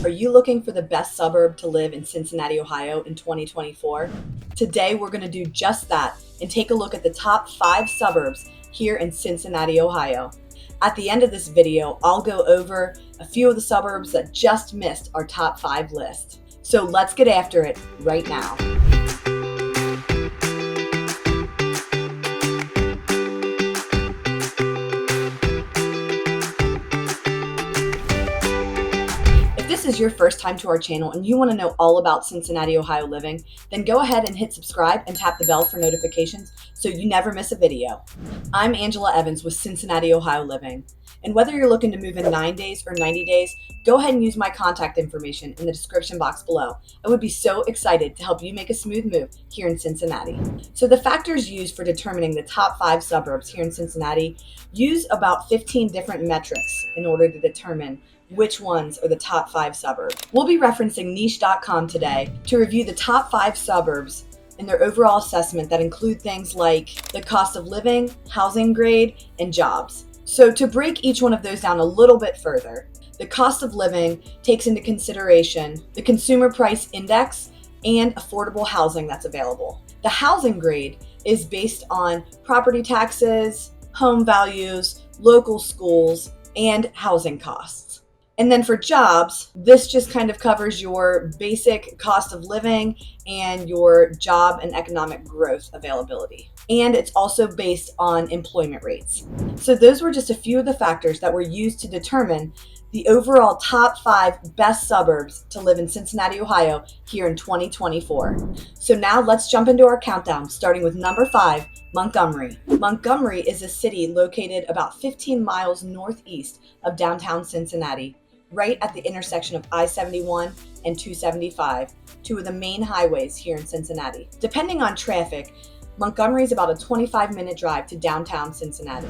Are you looking for the best suburb to live in Cincinnati, Ohio in 2024? Today, we're going to do just that and take a look at the top 5 suburbs here in Cincinnati, Ohio. At the end of this video, I'll go over a few of the suburbs that just missed our top 5 list. So let's get after it right now. If this is your first time to our channel and you want to know all about Cincinnati, Ohio living, then go ahead and hit subscribe and tap the bell for notifications so you never miss a video. I'm Angela Evans with Cincinnati, Ohio Living. And whether you're looking to move in 9 days or 90 days, go ahead and use my contact information in the description box below. I would be so excited to help you make a smooth move here in Cincinnati. So the factors used for determining the top 5 suburbs here in Cincinnati use about 15 different metrics in order to determine which ones are the top 5 suburbs. We'll be referencing niche.com today to review the top 5 suburbs and their overall assessment that include things like the cost of living, housing grade, and jobs. So to break each one of those down a little bit further, the cost of living takes into consideration the consumer price index and affordable housing that's available. The housing grade is based on property taxes, home values, local schools, and housing costs. And then for jobs, this just kind of covers your basic cost of living and your job and economic growth availability. And it's also based on employment rates. So those were just a few of the factors that were used to determine the overall top 5 best suburbs to live in Cincinnati, Ohio here in 2024. So now let's jump into our countdown, starting with number 5, Montgomery. Montgomery is a city located about 15 miles northeast of downtown Cincinnati, right at the intersection of I-71 and 275, two of the main highways here in Cincinnati. Depending on traffic, Montgomery is about a 25-minute drive to downtown Cincinnati.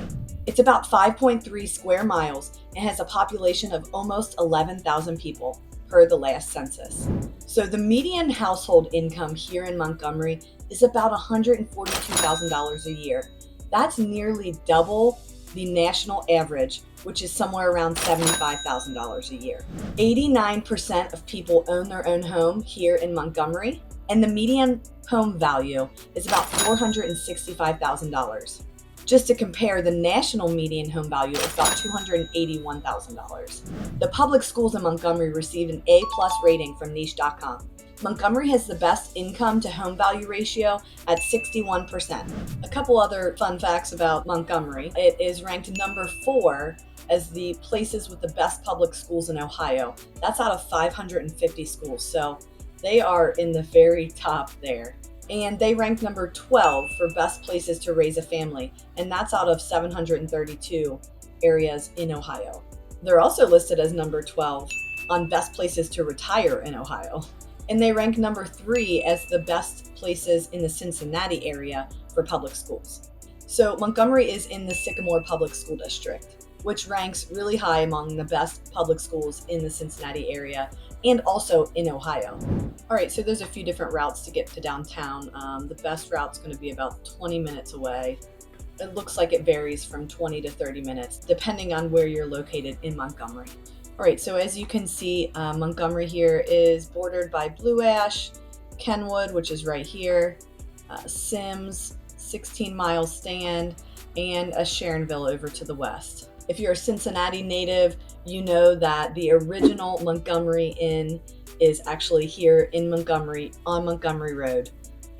It's about 5.3 square miles and has a population of almost 11,000 people per the last census. So the median household income here in Montgomery is about $142,000 a year. That's nearly double the national average, which is somewhere around $75,000 a year. 89% of people own their own home here in Montgomery, and the median home value is about $465,000. Just to compare, the national median home value is about $281,000. The public schools in Montgomery received an A+ rating from niche.com. Montgomery has the best income to home value ratio at 61%. A couple other fun facts about Montgomery. It is ranked number 4 as the places with the best public schools in Ohio. That's out of 550 schools, so they are in the very top there. And they rank number 12 for best places to raise a family, and that's out of 732 areas in Ohio. They're also listed as number 12 on best places to retire in Ohio. And they rank number 3 as the best places in the Cincinnati area for public schools. So Montgomery is in the Sycamore Public School District, which ranks really high among the best public schools in the Cincinnati area and also in Ohio. All right, so there's a few different routes to get to downtown. The best route's going to be about 20 minutes away. It looks like it varies from 20 to 30 minutes, depending on where you're located in Montgomery. All right, so as you can see, Montgomery here is bordered by Blue Ash, Kenwood, which is right here, Sims, 16 Miles Stand, and a Sharonville over to the west. If you're a Cincinnati native, you know that the original Montgomery Inn is actually here in Montgomery on Montgomery Road.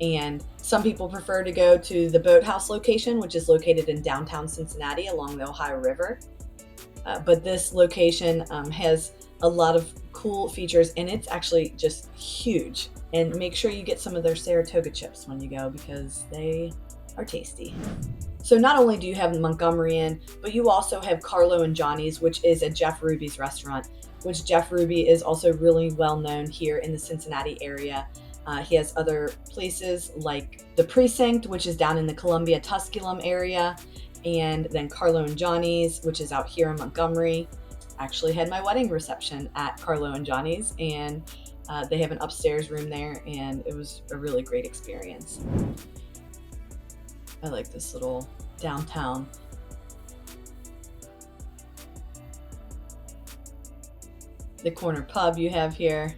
And some people prefer to go to the Boathouse location, which is located in downtown Cincinnati along the Ohio River. But this location has a lot of cool features, and it's actually just huge. And make sure you get some of their Saratoga chips when you go because they are tasty. So not only do you have Montgomery Inn, but you also have Carlo and Johnny's, which is a Jeff Ruby's restaurant, which Jeff Ruby is also really well known here in the Cincinnati area. He has other places like the Precinct, which is down in the Columbia-Tusculum area, and then Carlo and Johnny's, which is out here in Montgomery. Actually had my wedding reception at Carlo and Johnny's, and they have an upstairs room there, and it was a really great experience. I like this little downtown. the corner pub you have here.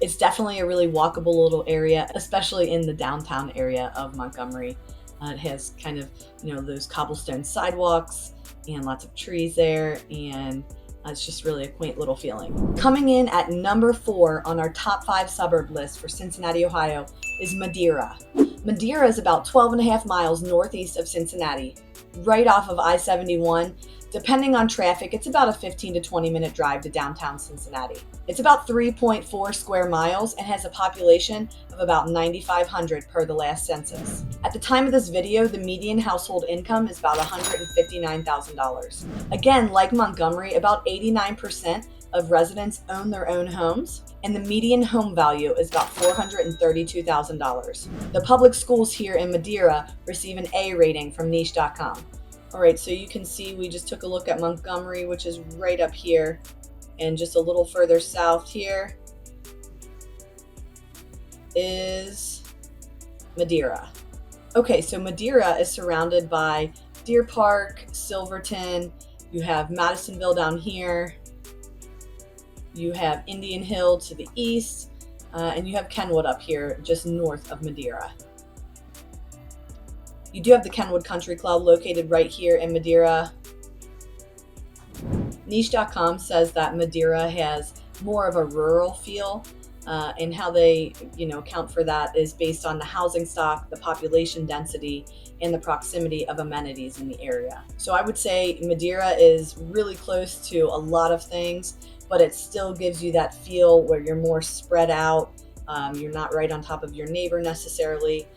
It's definitely a really walkable little area, especially in the downtown area of Montgomery. It has kind of, those cobblestone sidewalks and lots of trees there, and it's just really a quaint little feeling. Coming in at number 4 on our top 5 suburb list for Cincinnati, Ohio is Madeira. Madeira is about 12.5 miles northeast of Cincinnati, right off of I-71. Depending on traffic, it's about a 15 to 20 minute drive to downtown Cincinnati. It's about 3.4 square miles and has a population of about 9,500 per the last census. At the time of this video, the median household income is about $159,000. Again, like Montgomery, about 89% of residents own their own homes, and the median home value is about $432,000. The public schools here in Madeira receive an A rating from niche.com. All right, so you can see we just took a look at Montgomery, which is right up here, and just a little further south here is Madeira. Okay, so Madeira is surrounded by Deer Park, Silverton, you have Madisonville down here, you have Indian Hill to the east, and you have Kenwood up here just north of Madeira. You do have the Kenwood Country Club located right here in Madeira. Niche.com says that Madeira has more of a rural feel, and how they account for that is based on the housing stock, the population density, and the proximity of amenities in the area. So I would say Madeira is really close to a lot of things, but it still gives you that feel where you're more spread out. You're not right on top of your neighbor necessarily.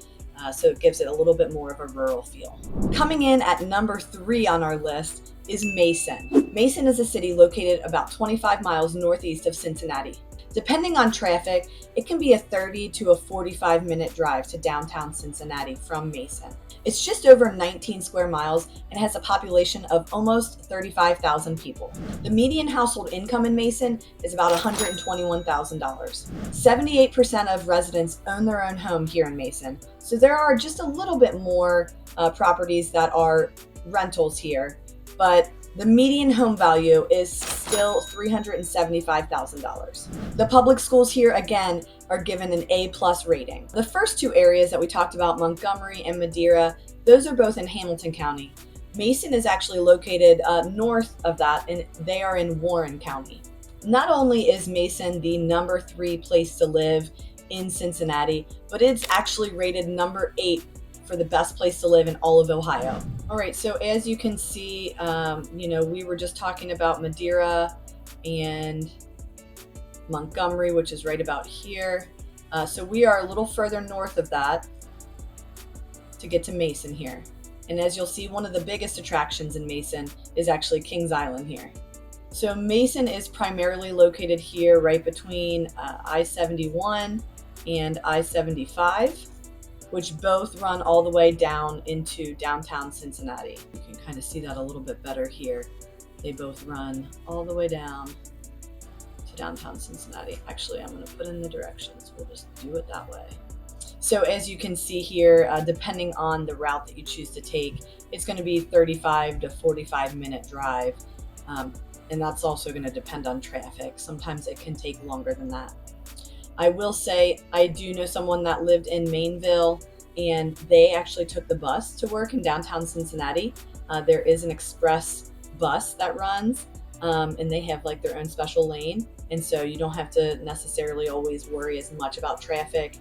So it gives it a little bit more of a rural feel. Coming in at number 3 on our list is Mason. Mason is a city located about 25 miles northeast of Cincinnati. Depending on traffic, it can be a 30 to a 45 minute drive to downtown Cincinnati from Mason. It's just over 19 square miles and has a population of almost 35,000 people. The median household income in Mason is about $121,000. 78% of residents own their own home here in Mason, so there are just a little bit more properties that are rentals here, but the median home value is still $375,000. The public schools here, again, are given an A+ rating. The first 2 areas that we talked about, Montgomery and Madeira, those are both in Hamilton County. Mason is actually located north of that, and they are in Warren County. Not only is Mason the number 3 place to live in Cincinnati, but it's actually rated number 8 for the best place to live in all of Ohio. All right, so as you can see, we were just talking about Madeira and Montgomery, which is right about here. So we are a little further north of that to get to Mason here. And as you'll see, one of the biggest attractions in Mason is actually Kings Island here. So Mason is primarily located here right between I-71 and I-75, which both run all the way down into downtown Cincinnati. You can kind of see that a little bit better here. They both run all the way down to downtown Cincinnati. Actually, I'm going to put in the directions. We'll just do it that way. So as you can see here, depending on the route that you choose to take, it's going to be 35 to 45 minute drive. And that's also going to depend on traffic. Sometimes it can take longer than that. I will say I do know someone that lived in Mainville, and they actually took the bus to work in downtown Cincinnati. There is an express bus that runs, and they have like their own special lane. And so you don't have to necessarily always worry as much about traffic.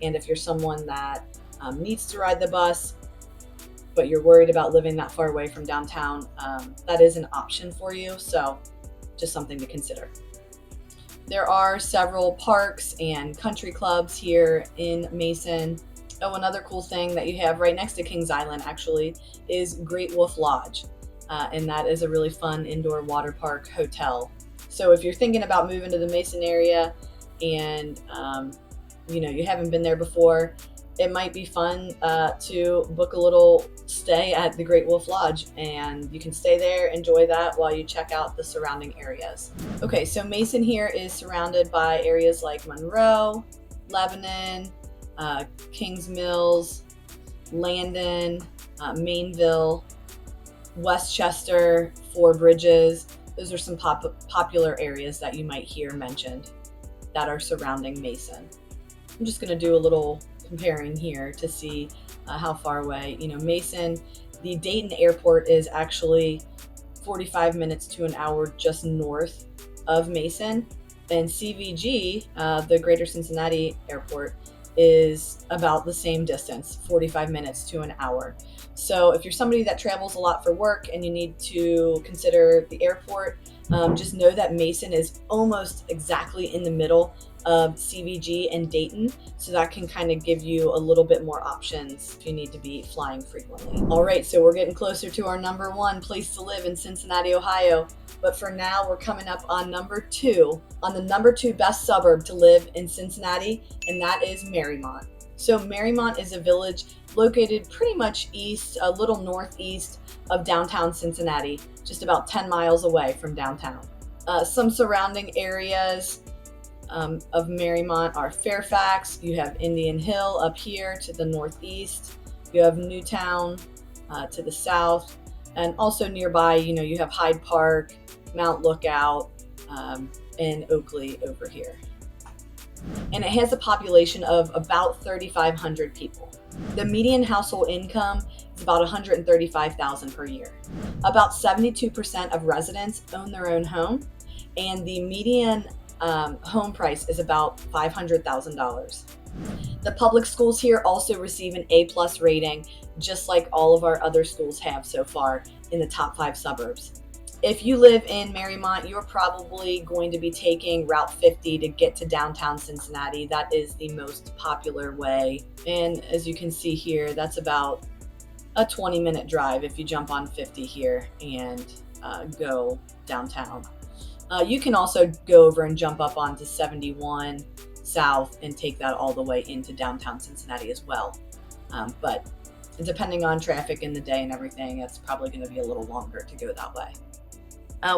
And if you're someone that needs to ride the bus, but you're worried about living that far away from downtown, that is an option for you. So just something to consider. There are several parks and country clubs here in Mason. Oh, another cool thing that you have right next to Kings Island actually is Great Wolf Lodge. And that is a really fun indoor water park hotel. So if you're thinking about moving to the Mason area and you haven't been there before, it might be fun to book a little stay at the Great Wolf Lodge, and you can stay there, enjoy that while you check out the surrounding areas. Okay, so Mason here is surrounded by areas like Monroe, Lebanon, Kings Mills, Landon, Mainville, Westchester, Four Bridges, Those are some popular areas that you might hear mentioned that are surrounding Mason. I'm just going to do a little comparing here to see how far away. Mason, the Dayton airport is actually 45 minutes to an hour just north of Mason, and CVG, the Greater Cincinnati Airport, is about the same distance, 45 minutes to an hour. So if you're somebody that travels a lot for work and you need to consider the airport, just know that Mason is almost exactly in the middle of CVG and Dayton, so that can kind of give you a little bit more options if you need to be flying frequently. All right, so we're getting closer to our number one place to live in Cincinnati, Ohio. But for now, we're coming up on number two, on the number two best suburb to live in Cincinnati, and that is Mariemont. So Mariemont is a village located pretty much east, a little northeast of downtown Cincinnati, just about 10 miles away from downtown. Some surrounding areas of Mariemont are Fairfax. You have Indian Hill up here to the northeast. You have Newtown to the south, and also nearby, you have Hyde Park, Mount Lookout, and Oakley over here. And it has a population of about 3,500 people. The median household income is about $135,000 per year. About 72% of residents own their own home, and the median home price is about $500,000. The public schools here also receive an A+ rating, just like all of our other schools have so far in the top 5 suburbs. If you live in Mariemont, you're probably going to be taking Route 50 to get to downtown Cincinnati. That is the most popular way. And as you can see here, that's about a 20-minute drive if you jump on 50 here and go downtown. You can also go over and jump up onto 71 South and take that all the way into downtown Cincinnati as well. But depending on traffic in the day and everything, it's probably going to be a little longer to go that way.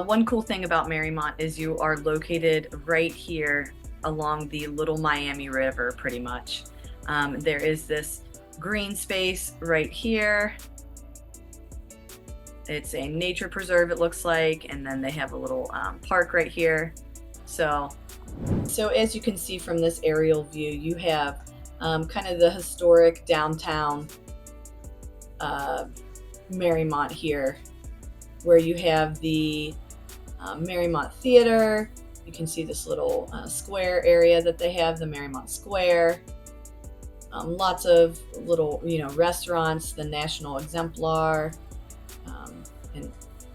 One cool thing about Mariemont is you are located right here along the Little Miami River, pretty much. There is this green space right here. It's a nature preserve, it looks like, and then they have a little park right here. So as you can see from this aerial view, you have kind of the historic downtown Mariemont here, where you have the Mariemont Theater. You can see this little square area that they have, the Mariemont Square. Lots of little, restaurants, the National Exemplar, and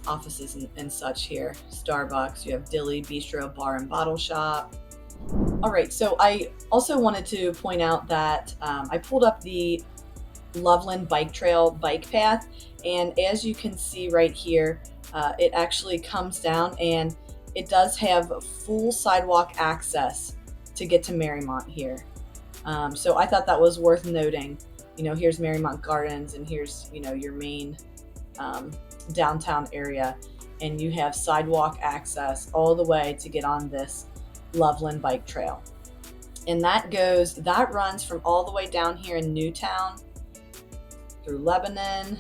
offices and such here. Starbucks, you have Dilly Bistro Bar and Bottle Shop. All right, so I also wanted to point out that I pulled up the Loveland Bike Trail bike path, and as you can see right here, it actually comes down and it does have full sidewalk access to get to Mariemont here. So I thought that was worth noting. Here's Mariemont Gardens, and here's, your main downtown area, and you have sidewalk access all the way to get on this Loveland Bike Trail. And that runs from all the way down here in Newtown through Lebanon.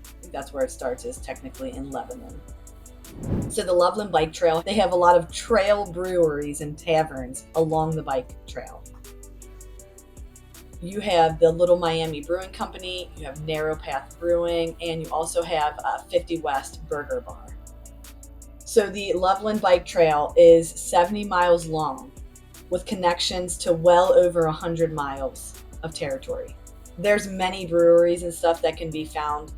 I think that's where it starts, is technically in Lebanon. So the Loveland Bike Trail, they have a lot of trail breweries and taverns along the bike trail. You have the Little Miami Brewing Company, you have Narrow Path Brewing, and you also have 50 West Burger Bar. So the Loveland Bike Trail is 70 miles long with connections to well over 100 miles of territory. There's many breweries and stuff that can be found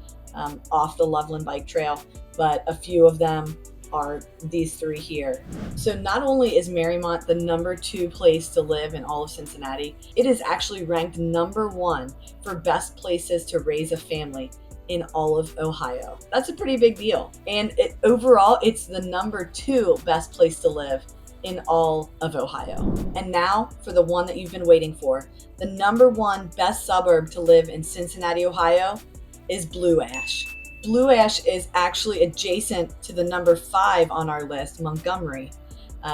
off the Loveland Bike Trail, but a few of them are these 3 here. So not only is Mariemont the number 2 place to live in all of Cincinnati, it is actually ranked number 1 for best places to raise a family in all of Ohio. That's a pretty big deal. And overall, it's the number 2 best place to live in all of Ohio. And now for the one that you've been waiting for. The number 1 best suburb to live in Cincinnati, Ohio is Blue Ash. Blue Ash is actually adjacent to the number 5 on our list, Montgomery.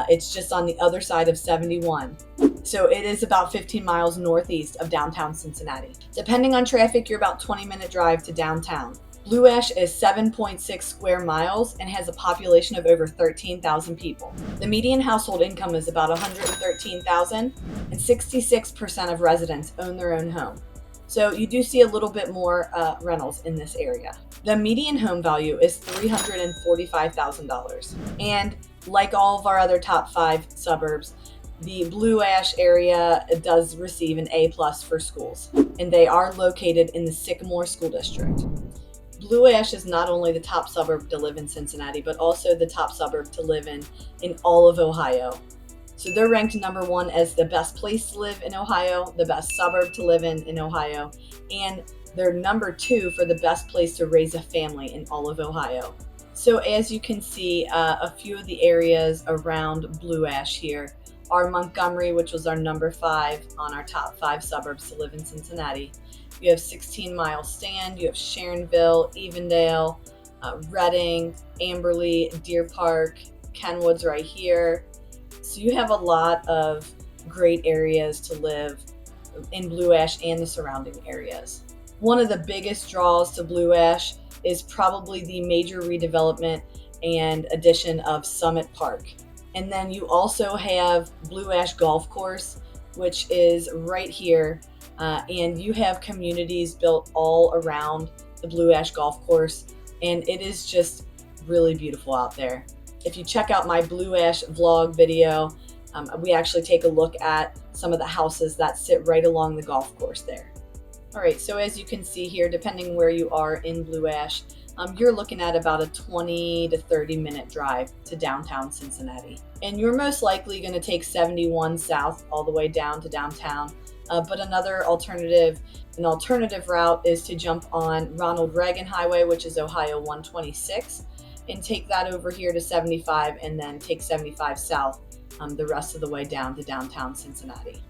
It's just on the other side of 71. So it is about 15 miles northeast of downtown Cincinnati. Depending on traffic, you're about 20-minute drive to downtown. Blue Ash is 7.6 square miles and has a population of over 13,000 people. The median household income is about $113,000, and 66% of residents own their own home. So you do see a little bit more rentals in this area. The median home value is $345,000. And like all of our other top 5 suburbs, the Blue Ash area does receive an A+ for schools, and they are located in the Sycamore School District. Blue Ash is not only the top suburb to live in Cincinnati, but also the top suburb to live in all of Ohio. So they're ranked number 1 as the best place to live in Ohio, the best suburb to live in Ohio, and they're number 2 for the best place to raise a family in all of Ohio. So as you can see, a few of the areas around Blue Ash here are Montgomery, which was our number 5 on our top 5 suburbs to live in Cincinnati. You have 16 Mile Stand, you have Sharonville, Evendale, Reading, Amberley, Deer Park, Kenwood's right here. So you have a lot of great areas to live in Blue Ash and the surrounding areas. One of the biggest draws to Blue Ash is probably the major redevelopment and addition of Summit Park. And then you also have Blue Ash Golf Course, which is right here. And you have communities built all around the Blue Ash Golf Course, and it is just really beautiful out there. If you check out my Blue Ash vlog video, we actually take a look at some of the houses that sit right along the golf course there. All right, so as you can see here, depending where you are in Blue Ash, you're looking at about a 20 to 30 minute drive to downtown Cincinnati. And you're most likely going to take 71 south all the way down to downtown. But another alternative route is to jump on Ronald Reagan Highway, which is Ohio 126, and take that over here to 75 and then take 75 south the rest of the way down to downtown Cincinnati.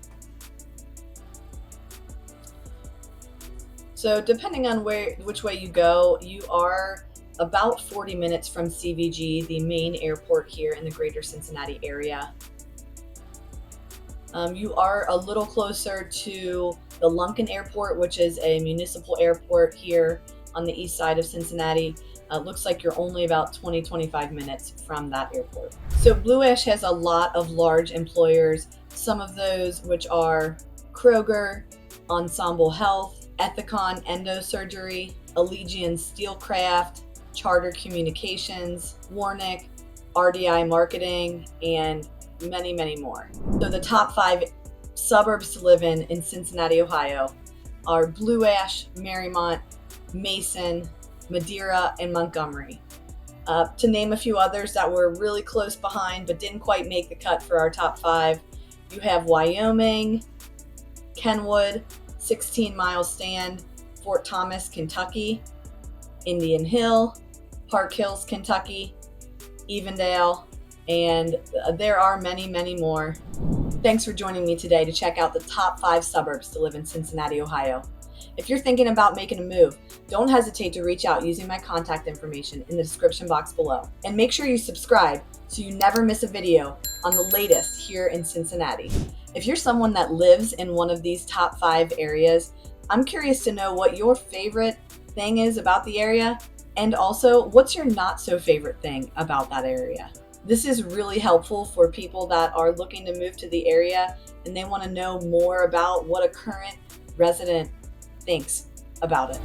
So depending on which way you go, you are about 40 minutes from CVG, the main airport here in the greater Cincinnati area. You are a little closer to the Lunken Airport, which is a municipal airport here on the east side of Cincinnati. Looks like you're only about 20-25 minutes from that airport. So Blue Ash has a lot of large employers, some of those which are Kroger, Ensemble Health, Ethicon Endosurgery, Allegiant Steelcraft, Charter Communications, Warnick, RDI Marketing, and many, many more. So the top 5 suburbs to live in Cincinnati, Ohio are Blue Ash, Mariemont, Mason, Madeira, and Montgomery. To name a few others that were really close behind but didn't quite make the cut for our top 5, you have Wyoming, Kenwood, 16 Mile Stand, Fort Thomas, Kentucky, Indian Hill, Park Hills, Kentucky, Evendale, and there are many, many more. Thanks for joining me today to check out the top 5 suburbs to live in Cincinnati, Ohio. If you're thinking about making a move, don't hesitate to reach out using my contact information in the description box below. And make sure you subscribe so you never miss a video on the latest here in Cincinnati. If you're someone that lives in one of these top 5 areas, I'm curious to know what your favorite thing is about the area, and also what's your not so favorite thing about that area. This is really helpful for people that are looking to move to the area and they want to know more about what a current resident thinks about it.